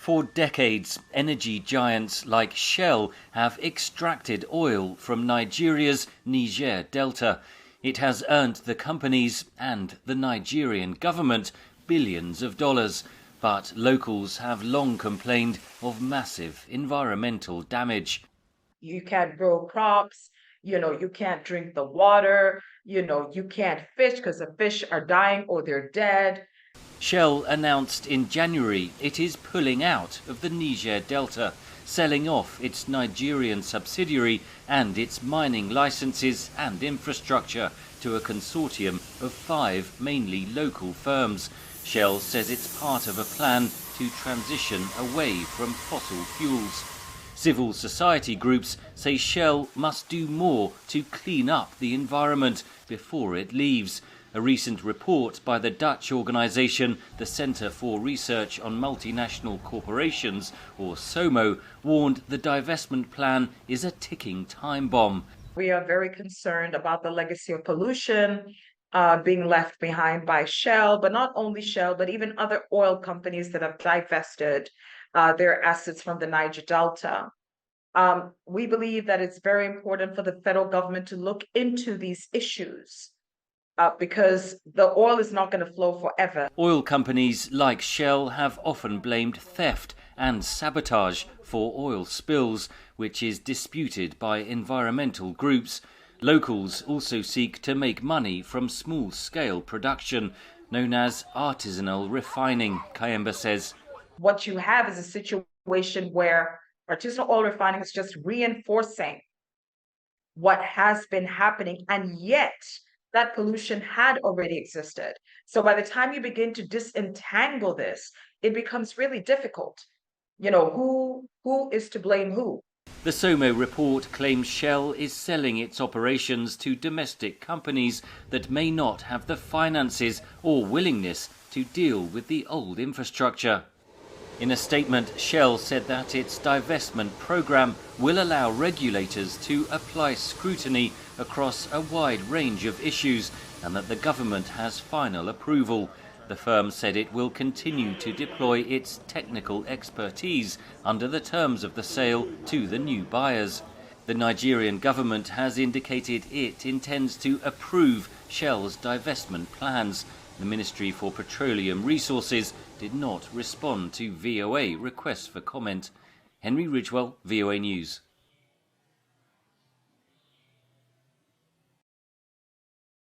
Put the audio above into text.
For decades, energy giants like Shell have extracted oil from Nigeria's Niger Delta. It has earned the companies and the Nigerian government billions of dollars. But locals have long complained of massive environmental damage. You can't grow crops, you can't drink the water, you can't fish because the fish are dying or they're dead. Shell announced in January it is pulling out of the Niger Delta, selling off its Nigerian subsidiary and its mining licenses and infrastructure to a consortium of 5 mainly local firms. Shell says it's part of a plan to transition away from fossil fuels. Civil society groups say Shell must do more to clean up the environment before it leaves. A recent report by the Dutch organisation, the Centre for Research on Multinational Corporations, or SOMO, warned the divestment plan is a ticking time bomb. We are very concerned about the legacy of pollution being left behind by Shell, but not only Shell, but even other oil companies that have divested their assets from the Niger Delta. We believe that it's very important for the federal government to look into these issues. Because the oil is not going to flow forever. Oil companies like Shell have often blamed theft and sabotage for oil spills, which is disputed by environmental groups. Locals also seek to make money from small-scale production, known as artisanal refining, Kayemba says. What you have is a situation where artisanal oil refining is just reinforcing what has been happening, and yet that pollution had already existed. So by the time you begin to disentangle this, it becomes really difficult. Who is to blame who? The SOMO report claims Shell is selling its operations to domestic companies that may not have the finances or willingness to deal with the old infrastructure. In a statement, Shell said that its divestment program will allow regulators to apply scrutiny across a wide range of issues and that the government has final approval. The firm said it will continue to deploy its technical expertise under the terms of the sale to the new buyers. The Nigerian government has indicated it intends to approve Shell's divestment plans. The Ministry for Petroleum Resources did not respond to VOA requests for comment. Henry Ridgwell, VOA News.